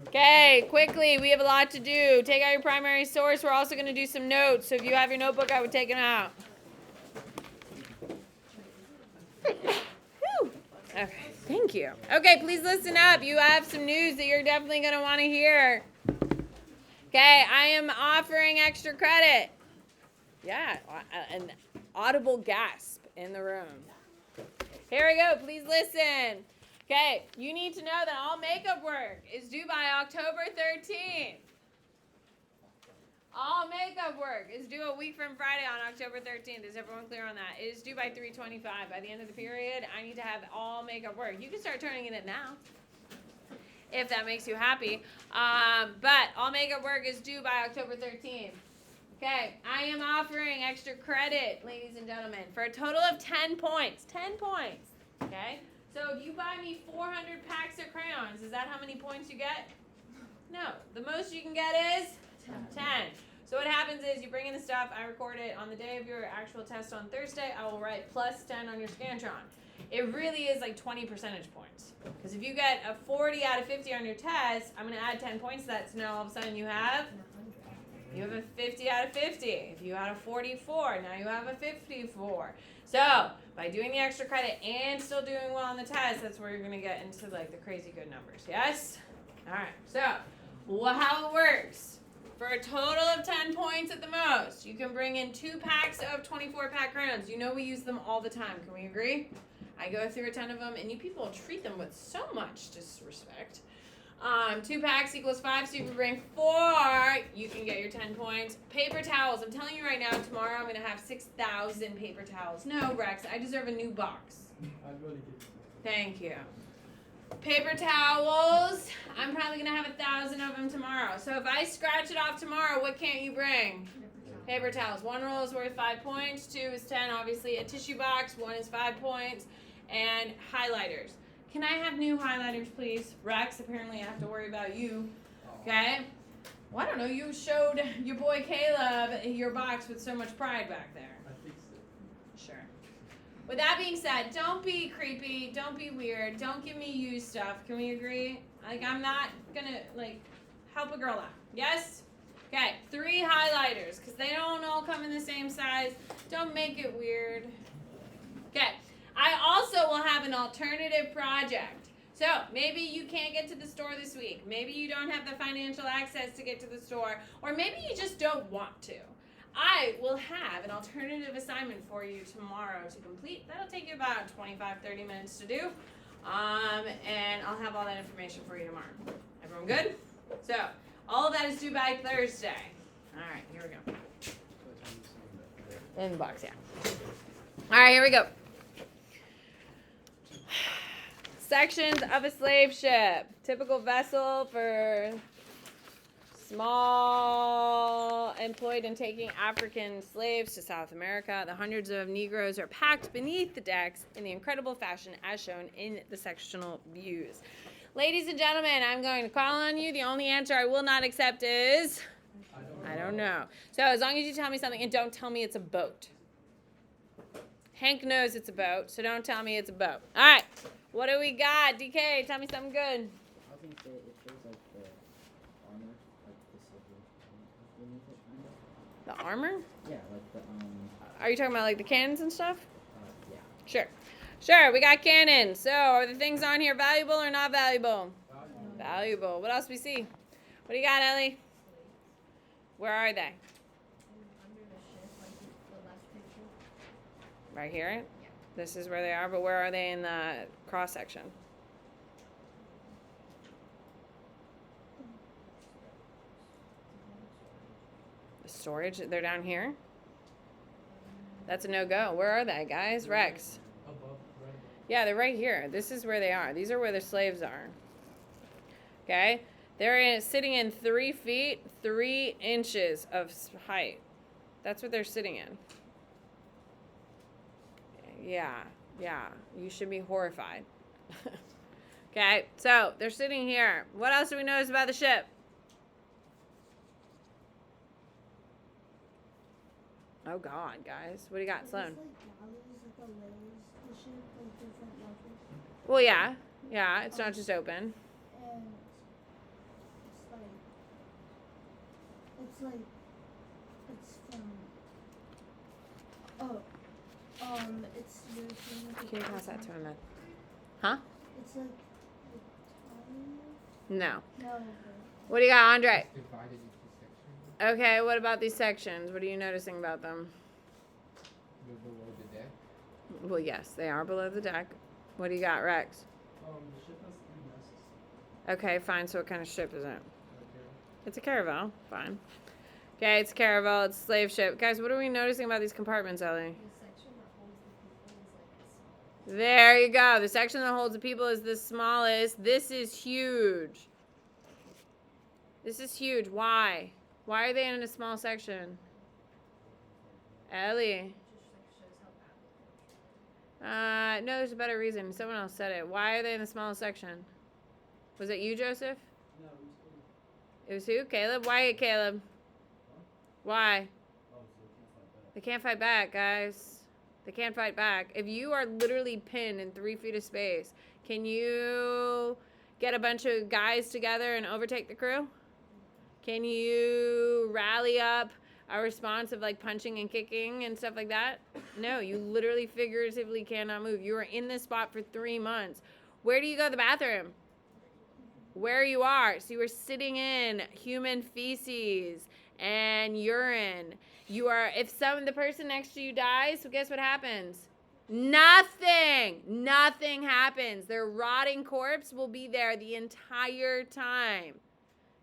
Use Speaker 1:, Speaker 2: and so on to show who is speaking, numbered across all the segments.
Speaker 1: Okay, quickly, we have a lot to do. Take out your primary source. We're also going to do some notes. So if you have your notebook, I would take them out. Whew. Okay, thank you. Okay, please listen up. You have some news that you're definitely going to want to hear. Okay, I am offering extra credit. Yeah, an audible gasp in the room. Here we go. Please listen. Okay, you need to know that all makeup work is due by October 13th. All makeup work is due a week from Friday on October 13th. Is everyone clear on that? It is due by 3/25. By the end of the period, I need to have all makeup work. You can start turning it in now if that makes you happy. But all makeup work is due by October 13th. Okay, I am offering extra credit, ladies and gentlemen, for a total of 10 points. 10 points. Okay? So if you buy me 400 packs of crayons, is that how many points you get? No. The most you can get is 10. So what happens is you bring in the stuff, I record it on the day of your actual test on Thursday, I will write plus 10 on your Scantron. It really is like 20 percentage points. Because if you get a 40 out of 50 on your test, I'm going to add 10 points to that, so now all of a sudden you have a 50 out of 50. If you had a 44, now you have a 54. So, by doing the extra credit and still doing well on the test, that's where you're going to get into like the crazy good numbers. Yes? All right. So, how it works. For a total of 10 points at the most, you can bring in 2 packs of 24-pack crayons. You know we use them all the time. Can we agree? I go through a ton of them, and you people treat them with so much disrespect. 2 packs equals 5, so you can bring 4. You can get your 10 points. Paper towels. I'm telling you right now, tomorrow I'm going to have 6,000 paper towels. No, Rex, I deserve a new box. Thank you. Paper towels. I'm probably going to have 1,000 of them tomorrow. So if I scratch it off tomorrow, what can't you bring? Paper towels. 1 roll is worth 5 points. 2 is 10, obviously. A tissue box, 1 is 5 points. And highlighters. Can I have new highlighters, please? Rex, apparently I have to worry about you. Okay? Well, I don't know. You showed your boy Caleb your box with so much pride back there.
Speaker 2: I fixed it.
Speaker 1: Sure. With that being said, don't be creepy. Don't be weird. Don't give me used stuff. Can we agree? Like, I'm not going to, like, help a girl out. Yes? Okay. 3 highlighters, because they don't all come in the same size. Don't make it weird. Okay. I also will have an alternative project. So maybe you can't get to the store this week. Maybe you don't have the financial access to get to the store. Or maybe you just don't want to. I will have an alternative assignment for you tomorrow to complete. That'll take you about 25-30 minutes to do. And I'll have all that information for you tomorrow. Everyone good? So all of that is due by Thursday. All right, here we go. In the box, yeah. All right, here we go. Sections of a slave ship. Typical vessel for small employed in taking African slaves to South America. The hundreds of Negroes are packed beneath the decks in the incredible fashion as shown in the sectional views. Ladies and gentlemen, I'm going to call on you. The only answer I will not accept is I don't know. So as long as you tell me something and don't tell me it's a boat. Hank knows it's a boat, so don't tell me it's a boat. All right. What do we got? DK, tell me something good.
Speaker 3: I was gonna say it shows like the armor, like the silver.
Speaker 1: The armor?
Speaker 3: Yeah, like the
Speaker 1: Are you talking about like the cannons and stuff?
Speaker 3: yeah.
Speaker 1: Sure. Sure, we got cannons. So are the things on here valuable or not valuable? Valuable. What else we see? What do you got, Ellie? Where are they?
Speaker 4: Under the ship, like the left picture.
Speaker 1: Right here? This is where they are, but where are they in the cross section? The storage, they're down here? That's a no-go. Where are they, guys? Rex.
Speaker 2: Above, right above.
Speaker 1: Yeah, they're right here. This is where they are. These are where the slaves are. Okay? They're sitting in 3 feet, 3 inches of height. That's what they're sitting in. Yeah. You should be horrified. Okay, so they're sitting here. What else do we notice about the ship? Oh, God, guys. What do you got, Sloan? Well, yeah. Yeah, it's not just open.
Speaker 4: It's like, it's from, it's European.
Speaker 1: Can you pass that to him, Ed? Huh?
Speaker 4: It's like the time.
Speaker 1: No.
Speaker 4: No.
Speaker 1: What do you got, Andre?
Speaker 2: It's divided into sections.
Speaker 1: Okay, what about these sections? What are you noticing about them?
Speaker 2: They're below the deck.
Speaker 1: Well, yes, they are below the deck. What do you got, Rex?
Speaker 5: The ship has 3 nests.
Speaker 1: Okay, fine. So what kind of ship is it?
Speaker 5: Okay.
Speaker 1: It's a caravel. Fine. Okay, it's a caravel. It's a slave ship. Guys, what are we noticing about these compartments, Ellie?
Speaker 4: The section that holds the people is like the smallest.
Speaker 1: There you go. The section that holds the people is the smallest. This is huge. This is huge. Why? Why are they in a small section? Ellie.
Speaker 4: It just like shows how badly they're treated.
Speaker 1: No, there's a better reason. Someone else said it. Why are they in the smallest section? Was it you, Joseph?
Speaker 5: No, it was
Speaker 1: It was who? Caleb? Why, Caleb? Why?
Speaker 5: Oh, so
Speaker 1: They can't fight back, guys. They can't fight back. If you are literally pinned in 3 feet of space, can you get a bunch of guys together and overtake the crew? Can you rally up a response of like punching and kicking and stuff like that? No, you literally figuratively cannot move. You are in this spot for 3 months. Where do you go to the bathroom? Where you are. So you are sitting in human feces and urine. You are, if the person next to you dies, so guess what happens? Nothing happens. Their rotting corpse will be there the entire time.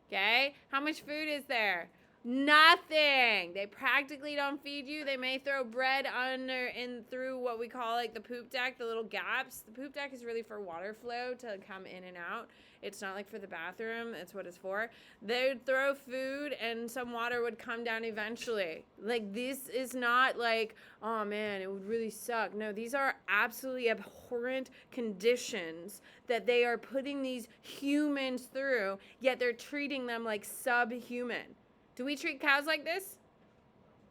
Speaker 1: Okay? How much food is there? Nothing. They practically don't feed you. They may throw bread under and through what we call like the poop deck, the little gaps. The poop deck is really for water flow to come in and out. It's not like for the bathroom. It's what it's for. They'd throw food and some water would come down eventually. Like this is not like, oh man, it would really suck. No, these are absolutely abhorrent conditions that they are putting these humans through, yet they're treating them like subhuman. Do we treat cows like this?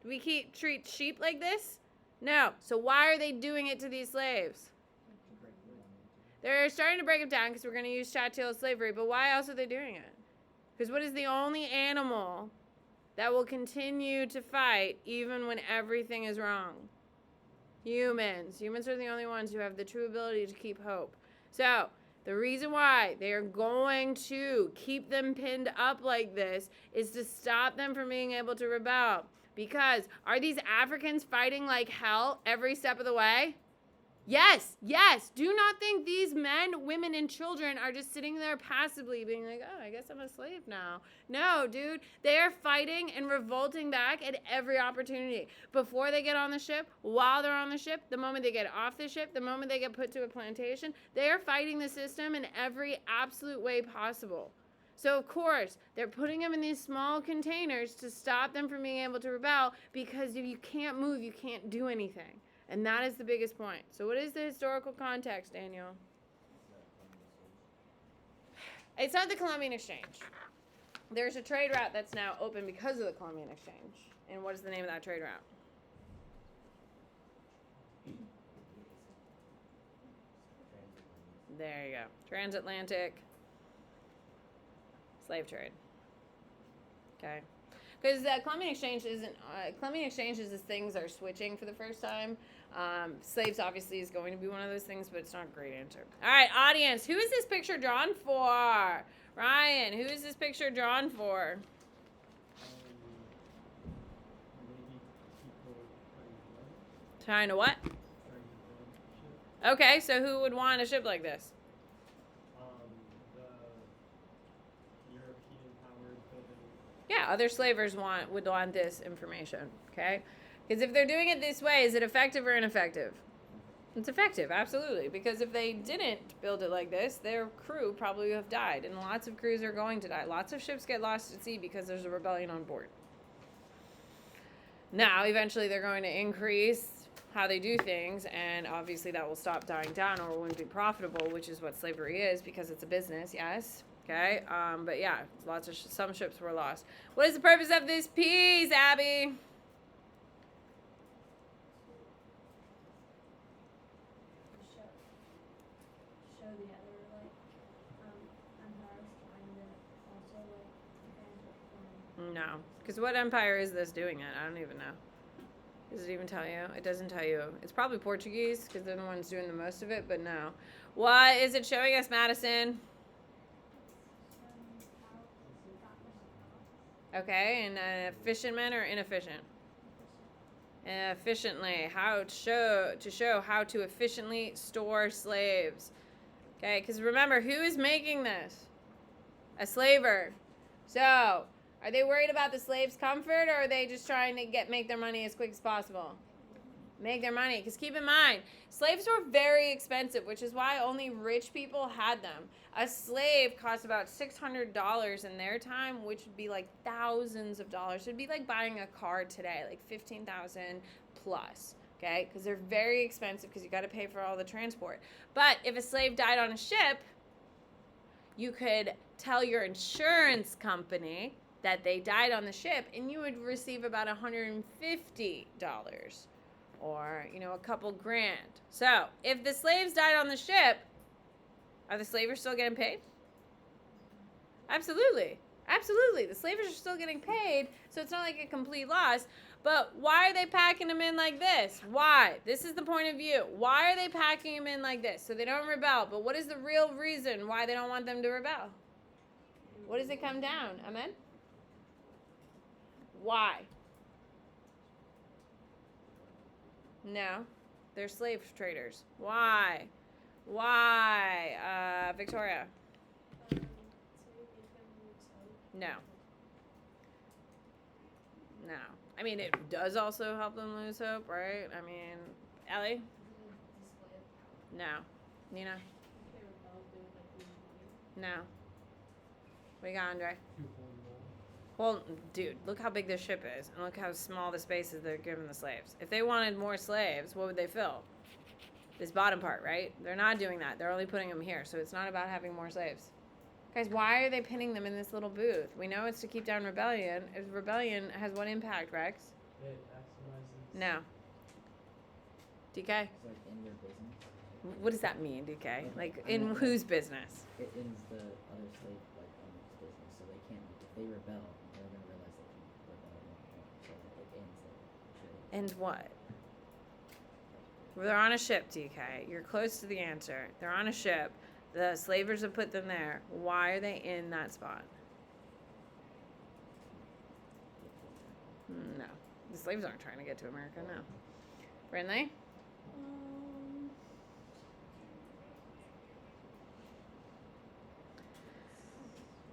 Speaker 1: Do we treat sheep like this? No. So why are they doing it to these slaves? They're starting to break them down because we're going to use chattel slavery. But why else are they doing it? Because what is the only animal that will continue to fight even when everything is wrong? Humans. Humans are the only ones who have the true ability to keep hope. So the reason why they are going to keep them pinned up like this is to stop them from being able to rebel. Because are these Africans fighting like hell every step of the way? Yes, yes. Do not think these men, women, and children are just sitting there passively being like, oh, I guess I'm a slave now. No, dude. They are fighting and revolting back at every opportunity. Before they get on the ship, while they're on the ship, the moment they get off the ship, the moment they get put to a plantation, they are fighting the system in every absolute way possible. So, of course, they're putting them in these small containers to stop them from being able to rebel because if you can't move, you can't do anything. And that is the biggest point. So what is the historical context, Daniel? It's not the Columbian Exchange. There's a trade route that's now open because of the Columbian Exchange. And what is the name of that trade route? There you go. Transatlantic slave trade. Okay. Because Columbian Exchange isn't. Columbian Exchange is as things are switching for the first time. Slaves obviously is going to be one of those things, but it's not a great answer. All right, audience, who is this picture drawn for? Ryan, who is this picture drawn for?
Speaker 5: maybe people
Speaker 1: Trying to what?
Speaker 5: trying to ship.
Speaker 1: Okay, so who would want a ship like this?
Speaker 5: The European powered building.
Speaker 1: Yeah, other slavers would want this information. Okay, because if they're doing it this way, is it effective or ineffective? It's effective, absolutely. Because if they didn't build it like this, their crew probably would have died, and lots of crews are going to die. Lots of ships get lost at sea because there's a rebellion on board. Now, eventually, they're going to increase how they do things, and obviously that will stop dying down or it wouldn't be profitable, which is what slavery is because it's a business, yes. Okay, but yeah, some ships were lost. What is the purpose of this piece, Abby?
Speaker 4: Show the other like empires trying to also like transit from
Speaker 1: No. Because what empire is this doing it? I don't even know. Does it even tell you? It doesn't tell you. It's probably Portuguese because they're the ones doing the most of it, but no. What is it showing us, Madison? Okay, and efficient men or inefficient? Efficiently. How to show how to efficiently store slaves. Okay, because remember, who is making this? A slaver. So, are they worried about the slave's comfort, or are they just trying to make their money as quick as possible? Make their money. Because keep in mind, slaves were very expensive, which is why only rich people had them. A slave cost about $600 in their time, which would be like thousands of dollars. It'd be like buying a car today, like $15,000 plus. Okay? Because they're very expensive because you got to pay for all the transport. But if a slave died on a ship, you could tell your insurance company that they died on the ship, and you would receive about $150 or, a couple grand. So, if the slaves died on the ship, are the slavers still getting paid? Absolutely. Absolutely. The slavers are still getting paid, so it's not like a complete loss. But why are they packing them in like this? Why? This is the point of view. Why are they packing them in like this? So they don't rebel. But what is the real reason why they don't want them to rebel? What does it come down? Amen? Why? No. They're slave traders. Why? Why? Victoria? No. No. I mean, it does also help them lose hope, right? I mean, Ellie? No. Nina? No. What you got, Andre? Well, dude, look how big this ship is, and look how small the spaces they're giving the slaves. If they wanted more slaves, what would they fill? This bottom part, right? They're not doing that. They're only putting them here, so it's not about having more slaves. Guys, why are they pinning them in this little booth? We know it's to keep down rebellion. If rebellion has what impact, Rex?
Speaker 5: It maximizes.
Speaker 1: No. DK?
Speaker 3: It's like in your business.
Speaker 1: What does that mean, DK? Like, in whose business?
Speaker 3: It ends the other slave owner's business, so they can't. If they rebel, they're gonna realize they can rebel anymore. So it ends the trade.
Speaker 1: And what? Well, they're on a ship, DK. You're close to the answer. They're on a ship. The slavers have put them there. Why are they in that spot? No. The slaves aren't trying to get to America, no. Brindley?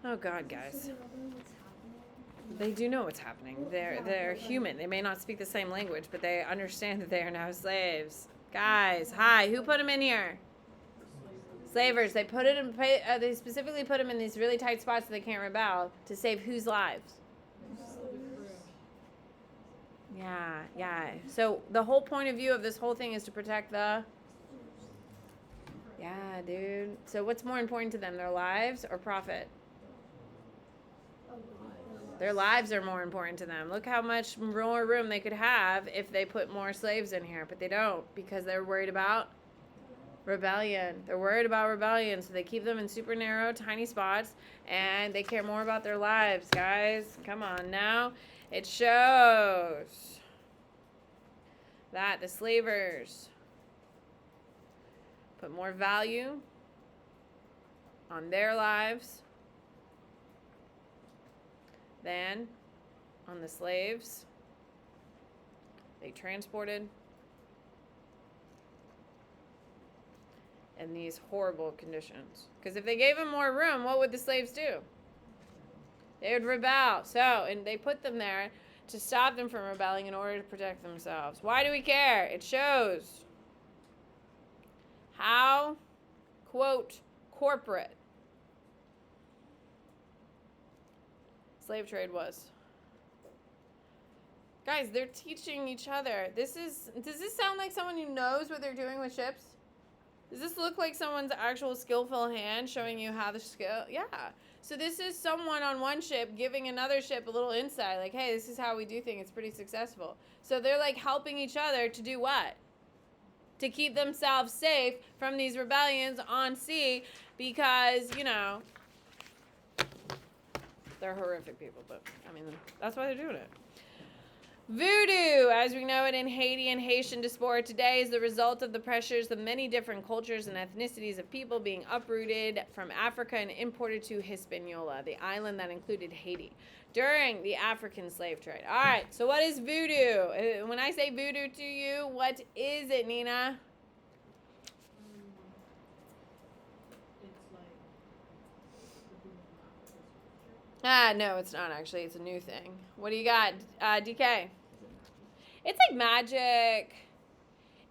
Speaker 1: Oh, God, guys. They do know what's happening. They're human. They may not speak the same language, but they understand that they are now slaves. Guys, hi. Who put them in here? Slavers. They put it in. They specifically put them in these really tight spots so they can't rebel to save whose lives? Yeah. So the whole point of view of this whole thing is to protect the. Yeah, dude. So what's more important to them, their lives or profit? Their lives are more important to them. Look how much more room they could have if they put more slaves in here, but they don't because they're worried about rebellion. They're worried about rebellion, so they keep them in super narrow, tiny spots, and they care more about their lives, guys. Come on now. It shows that the slavers put more value on their lives than on the slaves they transported in these horrible conditions. Because if they gave them more room, what would the slaves do? They would rebel. And they put them there to stop them from rebelling in order to protect themselves. Why do we care? It shows how, quote, corporate slave trade was. Guys, they're teaching each other. Does this sound like someone who knows what they're doing with ships? Does this look like someone's actual skillful hand showing you how the skill? Yeah. So this is someone on one ship giving another ship a little insight, like, hey, this is how we do things. It's pretty successful. So they're like helping each other to do what? To keep themselves safe from these rebellions on sea because, They're horrific people, but I mean, that's why they're doing it. Voodoo, as we know it in Haiti and Haitian diaspora today, is the result of the pressures of many different cultures and ethnicities of people being uprooted from Africa and imported to Hispaniola, the island that included Haiti, during the African slave trade. All right, so what is voodoo? When I say voodoo to you, what is it, Nina?
Speaker 4: It's like the boom of Africa's culture.
Speaker 1: No, it's not actually. It's a new thing. What do you got, DK?
Speaker 3: Is it magic?
Speaker 1: It's like magic.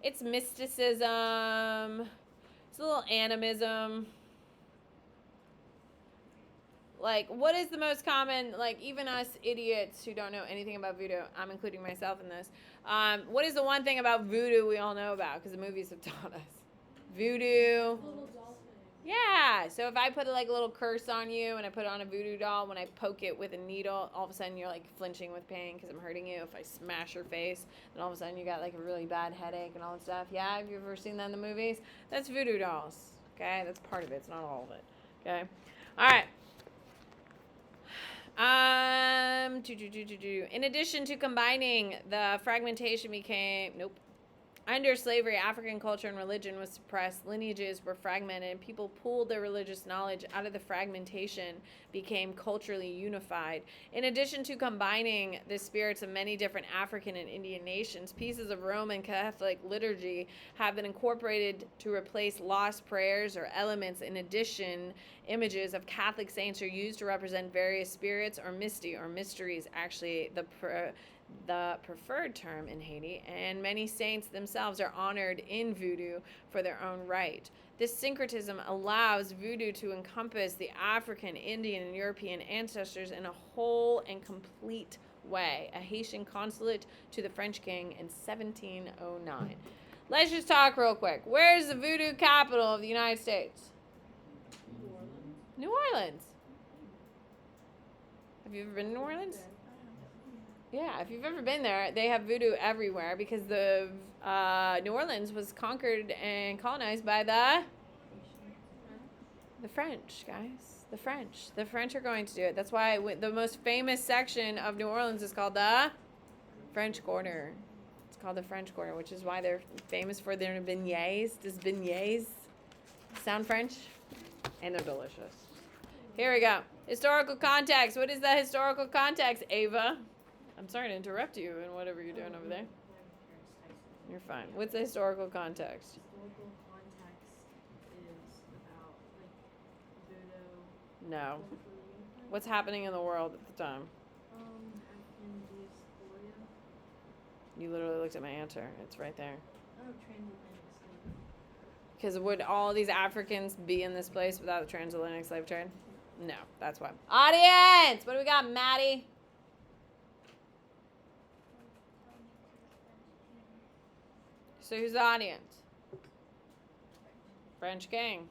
Speaker 1: It's mysticism. It's a little animism. Like, what is the most common, like, even us idiots who don't know anything about voodoo, I'm including myself in this, what is the one thing about voodoo we all know about? Because the movies have taught us. Voodoo.
Speaker 4: Little doll thing.
Speaker 1: Yeah, so if I put like a little curse on you and I put it on a voodoo doll, when I poke it with a needle, all of a sudden you're like flinching with pain because I'm hurting you. If I smash your face, then all of a sudden you got like a really bad headache and all that stuff. Yeah, have you ever seen that in the movies? That's voodoo dolls, okay? That's part of it. It's not all of it, okay? All right. In addition to combining, the fragmentation became, under slavery, African culture and religion was suppressed, lineages were fragmented, and people pulled their religious knowledge out of the fragmentation, became culturally unified. In addition to combining the spirits of many different African and Indian nations, pieces of Roman Catholic liturgy have been incorporated to replace lost prayers or elements. In addition, images of Catholic saints are used to represent various spirits or mysteries, actually the preferred term in Haiti, and many saints themselves are honored in voodoo for their own right. This syncretism allows voodoo to encompass the African, Indian, and European ancestors in a whole and complete way. A Haitian consulate to the French king in 1709. Let's just talk real quick. Where's the voodoo capital of the United States?
Speaker 4: New Orleans.
Speaker 1: New Orleans. Have you ever been to New Orleans? Yeah, if you've ever been there, they have voodoo everywhere because the New Orleans was conquered and colonized by the French, guys. The French. The French are going to do it. That's why the most famous section of New Orleans is called the French Quarter. It's called the French Quarter, which is why they're famous for their beignets. Does beignets sound French? And they're delicious. Here we go. Historical context. What is the historical context, Ava? I'm sorry to interrupt you in whatever you're doing over there. You're fine. What's the historical context?
Speaker 4: Historical context is about like voodoo.
Speaker 1: No.
Speaker 4: culturally unified.
Speaker 1: What's happening in the world at the time?
Speaker 4: African diaspora.
Speaker 1: You literally looked at my answer. It's right there.
Speaker 4: Oh, transatlantic slave.
Speaker 1: Because would all these Africans be in this place without the transatlantic slave trade? No, that's why. Audience! What do we got, Maddie? So who's the audience? French king.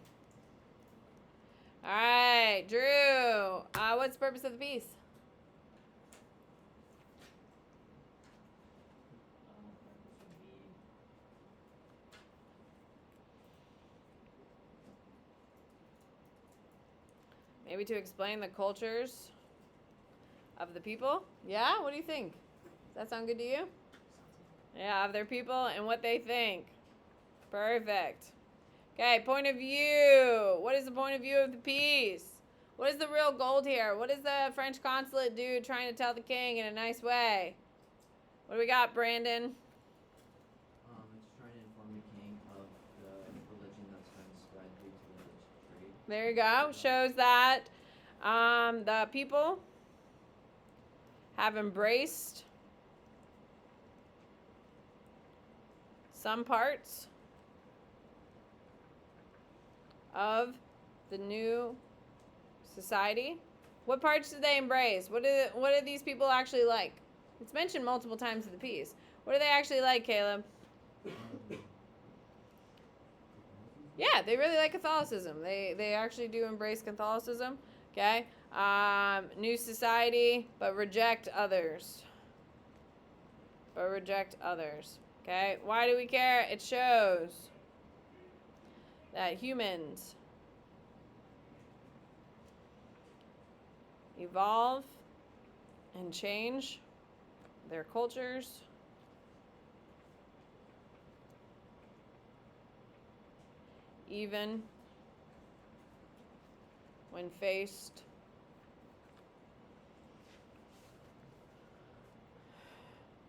Speaker 1: All right, Drew. What's the purpose of the piece? Maybe to explain the cultures of the people? Yeah? What do you think? Does that sound good to you? Yeah, of their people and what they think. Perfect. Okay, point of view. What is the point of view of the piece? What is the real gold here? What is the French consulate dude trying to tell the king in a nice way? What do we got, Brandon?
Speaker 6: It's trying to inform the king of the religion that's been spread due to the religious trade.
Speaker 1: There you go. Shows that the people have embraced some parts of the new society. What parts do they embrace? What do these people actually like? It's mentioned multiple times in the piece. What do they actually like, Caleb? Yeah, they really like Catholicism. They actually do embrace Catholicism. Okay? New society, but reject others. Okay? Why do we care? It shows that humans evolve and change their cultures even when faced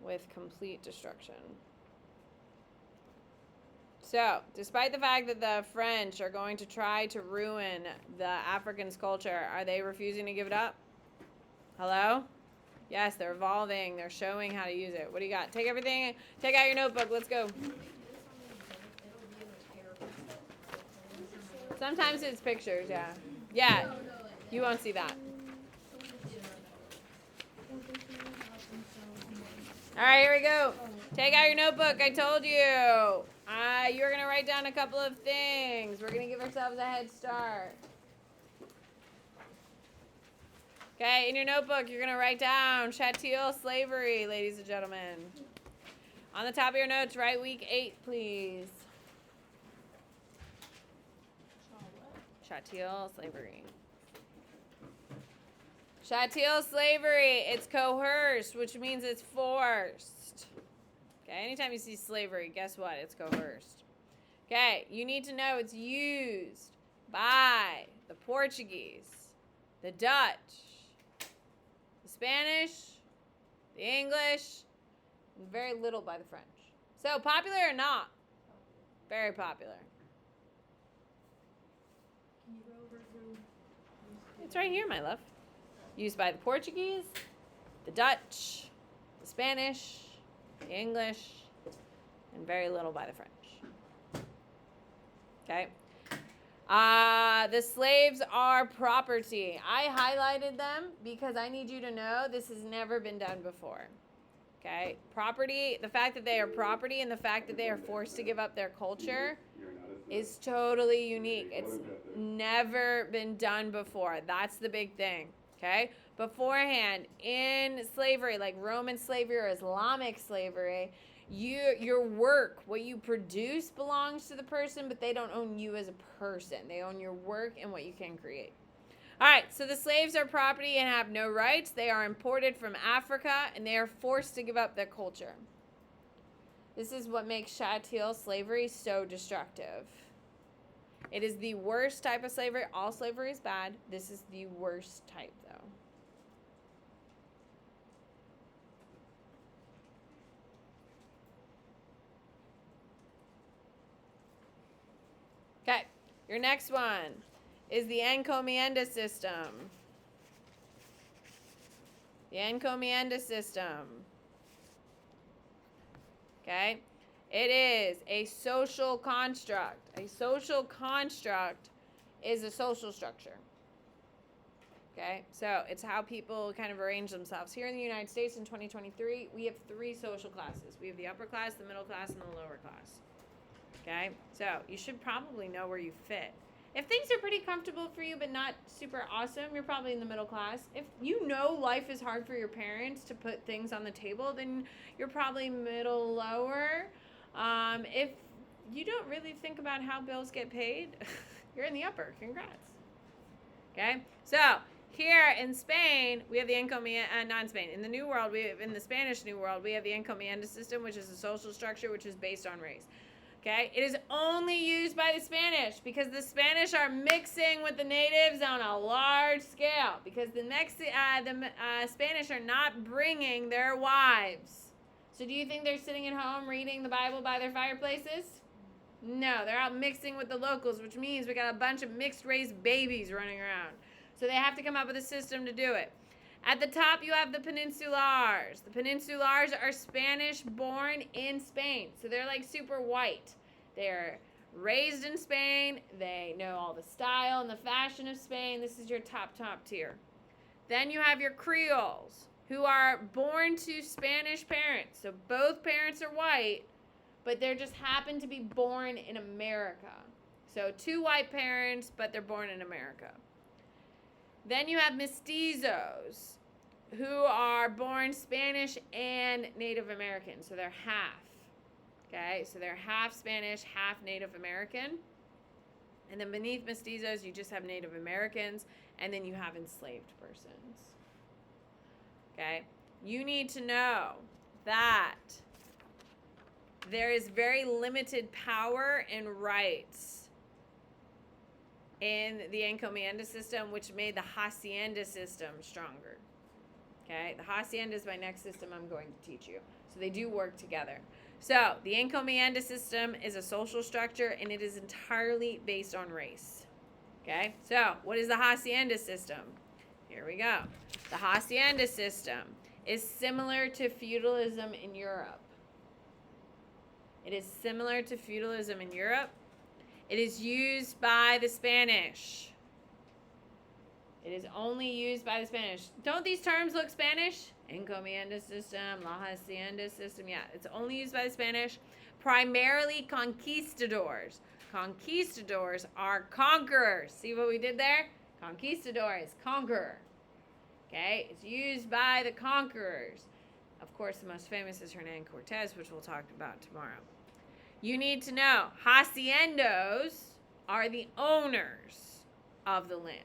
Speaker 1: with complete destruction. So, despite the fact that the French are going to try to ruin the Africans' culture, are they refusing to give it up? Hello? Yes, they're evolving. They're showing how to use it. What do you got? Take everything. Take out your notebook. Let's go. Sometimes it's pictures, yeah. Yeah, you won't see that. All right, here we go. Take out your notebook. I told you. You're going to write down a couple of things. We're going to give ourselves a head start. Okay, in your notebook, you're going to write down chattel slavery, ladies and gentlemen. On the top of your notes, write week 8, please. Chattel slavery. Chattel slavery, it's coerced, which means it's forced. Okay, anytime you see slavery, guess what? It's coerced. Okay, you need to know it's used by the Portuguese, the Dutch, the Spanish, the English, and very little by the French. So, popular or not? Very popular.
Speaker 4: Can you go over who?
Speaker 1: It's right here, my love. Used by the Portuguese, the Dutch, the Spanish, the English, and very little by the French. Okay. The slaves are property. I highlighted them because I need you to know this has never been done before. Okay. Property, the fact that they are property and the fact that they are forced to give up their culture is totally unique. It's never been done before. That's the big thing. Okay? Beforehand, in slavery, like Roman slavery or Islamic slavery, your work, what you produce belongs to the person, but they don't own you as a person. They own your work and what you can create. All right, so the slaves are property and have no rights. They are imported from Africa, and they are forced to give up their culture. This is what makes chattel slavery so destructive. It is the worst type of slavery. All slavery is bad. This is the worst type, though. Okay, your next one is the encomienda system. The encomienda system. Okay? It is a social construct. A social construct is a social structure. Okay? So it's how people kind of arrange themselves. Here in the United States in 2023, we have 3 social classes. We have the upper class, the middle class, and the lower class. Okay? So you should probably know where you fit. If things are pretty comfortable for you but not super awesome, you're probably in the middle class. If you know life is hard for your parents to put things on the table, then you're probably middle lower. If you don't really think about how bills get paid, you're in the upper. Congrats. Okay? So here in Spain, we have the encomienda, not in Spain, in the New World, in the Spanish New World, we have the encomienda system, which is a social structure which is based on race. Okay, it is only used by the Spanish because the Spanish are mixing with the natives on a large scale because the Spanish are not bringing their wives. So do you think they're sitting at home reading the Bible by their fireplaces? No, they're out mixing with the locals, which means we got a bunch of mixed race babies running around. So they have to come up with a system to do it. At the top, you have the Peninsulars. The Peninsulars are Spanish born in Spain. So they're like super white. They're raised in Spain. They know all the style and the fashion of Spain. This is your top tier. Then you have your Creoles, who are born to Spanish parents. So both parents are white, but they just happen to be born in America. So 2 white parents, but they're born in America. Then you have mestizos, who are born Spanish and Native American. So they're half. Okay, so they're half Spanish, half Native American. And then beneath mestizos, you just have Native Americans. and then you have enslaved persons. Okay? You need to know that there is very limited power and rights in the encomienda system, which made the hacienda system stronger. Okay? The hacienda is my next system I'm going to teach you. So they do work together. So the encomienda system is a social structure, and it is entirely based on race. Okay? So what is the hacienda system? Here we go. The hacienda system is similar to feudalism in Europe. It is similar to feudalism in Europe. It is used by the Spanish. It is only used by the Spanish. Don't these terms look Spanish? Encomienda system, la hacienda system. Yeah, it's only used by the Spanish. Primarily conquistadors. Conquistadors are conquerors. See what we did there? Conquistador is conqueror. Okay, it's used by the conquerors. Of course, the most famous is Hernan Cortez, which we'll talk about tomorrow. You need to know, haciendos are the owners of the land.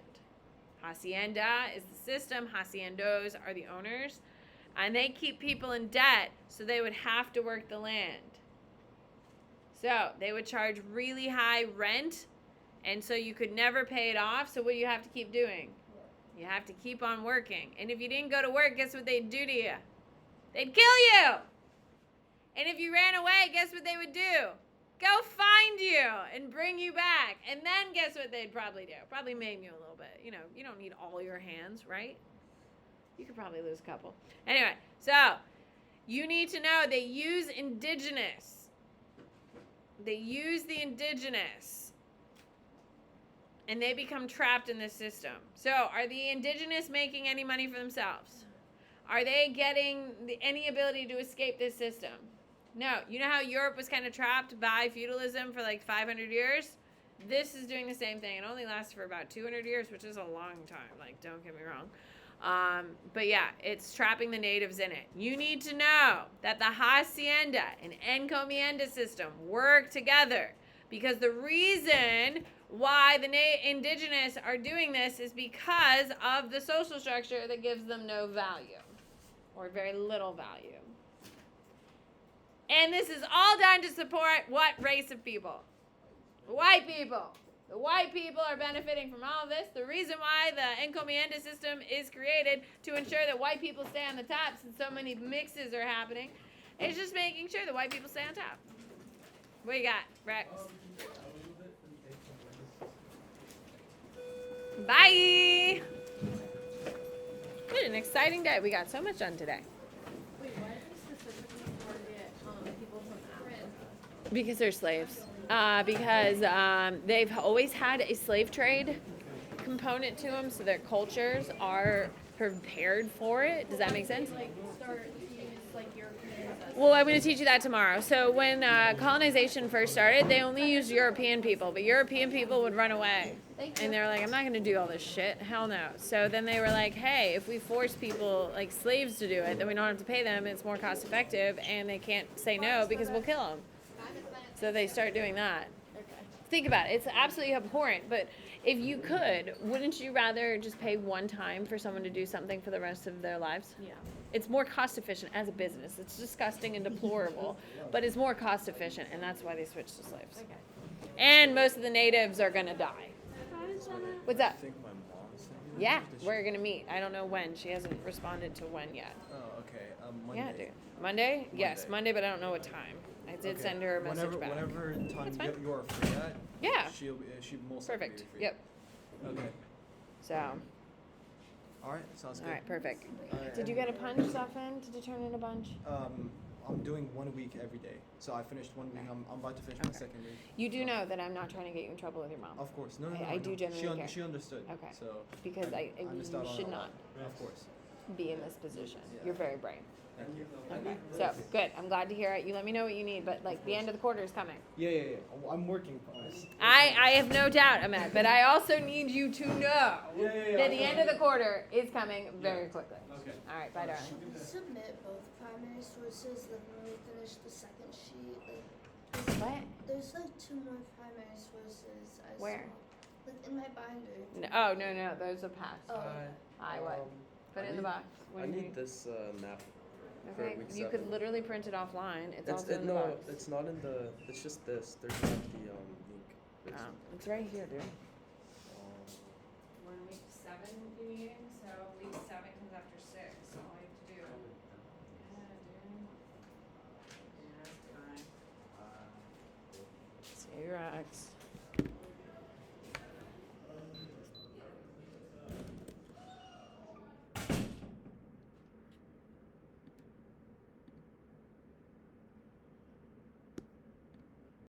Speaker 1: Hacienda is the system. Haciendos are the owners. And they keep people in debt, so they would have to work the land. So they would charge really high rent, and so you could never pay it off. So what do you have to keep doing? You have to keep on working. And if you didn't go to work, guess what they'd do to you? They'd kill you. And if you ran away, guess what they would do? Go find you and bring you back. And then guess what they'd probably do? Probably maim you a little bit. You know, you don't need all your hands, right? You could probably lose a couple. Anyway, so you need to know they use indigenous. They use the indigenous. And they become trapped in this system. So are the indigenous making any money for themselves? Are they getting any ability to escape this system? No. You know how Europe was kind of trapped by feudalism for like 500 years? This is doing the same thing. It only lasts for about 200 years, which is a long time. Like, don't get me wrong. But yeah, it's trapping the natives in it. You need to know that the hacienda and encomienda system work together, because the reason why the indigenous are doing this is because of the social structure that gives them no value or very little value. And this is all done to support what race of people? White people. The white people are benefiting from all of this. The reason why the encomienda system is created to ensure that white people stay on the top, since so many mixes are happening, is just making sure that white people stay on top. What you got, Rex? Bye. What an exciting day. We got so much done today.
Speaker 4: Wait, why do they specifically target people from Africa?
Speaker 1: Because they're slaves. Because they've always had a slave trade component to them, so their cultures are prepared for it. Does that make sense?
Speaker 4: Like start to use like Europeans as
Speaker 1: Well, I'm going to teach you that tomorrow. So when colonization first started, they only used European people, but European people would run away. And they're like, I'm not going to do all this shit. Hell no. So then they were like, hey, if we force people, like slaves, to do it, then we don't have to pay them. It's more cost effective, and they can't say no because we'll kill them. So they start doing that.
Speaker 4: Okay.
Speaker 1: Think about it. It's absolutely abhorrent. But if you could, wouldn't you rather just pay one time for someone to do something for the rest of their lives?
Speaker 4: Yeah.
Speaker 1: It's more cost efficient as a business. It's disgusting and deplorable, but it's more cost efficient, and that's why they switched to slaves.
Speaker 4: Okay.
Speaker 1: And most of the natives are going to die. What's up?
Speaker 7: I think my mom's saying that.
Speaker 1: Yeah,
Speaker 7: Does she-
Speaker 1: we're going to meet. I don't know when. She hasn't responded to when yet.
Speaker 7: Oh, okay. Monday.
Speaker 1: Yeah, dude. Monday? Yes, Monday, but I don't know what time. I did
Speaker 7: Okay.
Speaker 1: send her a message back.
Speaker 7: Whenever time
Speaker 1: That's fine.
Speaker 7: you are free at.
Speaker 1: Yeah.
Speaker 7: She most likely
Speaker 1: Perfect.
Speaker 7: be free.
Speaker 1: Yep.
Speaker 7: Okay.
Speaker 1: So,
Speaker 7: All right. Sounds good.
Speaker 1: all right, perfect.
Speaker 7: All right,
Speaker 1: Did you get a punch, Stefan? Did you turn in a bunch?
Speaker 7: I'm doing 1 week every day. So I finished 1 week. I'm about to finish my
Speaker 1: Okay.
Speaker 7: second week.
Speaker 1: You do know that I'm not trying to get you in trouble with your mom.
Speaker 7: Of course. No, no,
Speaker 1: I-
Speaker 7: no.
Speaker 1: I do
Speaker 7: know.
Speaker 1: genuinely care.
Speaker 7: She understood.
Speaker 1: Okay.
Speaker 7: So.
Speaker 1: Because I
Speaker 7: I missed out
Speaker 1: you
Speaker 7: on
Speaker 1: should
Speaker 7: a
Speaker 1: not
Speaker 7: lot. Of course.
Speaker 1: be in this position.
Speaker 7: Yeah.
Speaker 1: You're very brave.
Speaker 7: Thank you.
Speaker 1: Okay. So, good. I'm glad to hear it. You let me know what you need, but like the end of the quarter is coming.
Speaker 7: Yeah. I'm working on it.
Speaker 1: I have no doubt, Ahmed, but I also need you to know
Speaker 7: Yeah.
Speaker 1: that the end of the quarter is coming very quickly.
Speaker 7: Okay.
Speaker 1: All right, bye, darling.
Speaker 8: Submit both primary sources, then when we finish the second sheet,
Speaker 1: What?
Speaker 8: there's like 2 more primary sources I
Speaker 1: Where?
Speaker 8: Like in my binder.
Speaker 1: No, oh, no, those are past.
Speaker 8: Oh.
Speaker 1: Hi, what? Put it in the box. What
Speaker 9: I
Speaker 1: do you
Speaker 9: need this map. for
Speaker 1: Okay,
Speaker 9: week
Speaker 1: you could
Speaker 9: 7.
Speaker 1: literally print it offline. It's
Speaker 9: It's
Speaker 1: also in the
Speaker 9: no,
Speaker 1: box.
Speaker 9: it's not in the. It's just this. There's not the link. It's,
Speaker 1: It's right here, dude.
Speaker 9: um,
Speaker 1: We're in week 7 meeting, so week 7 comes after 6. So all you have to do. Yeah, dude. Yeah, it's fine. Save your X.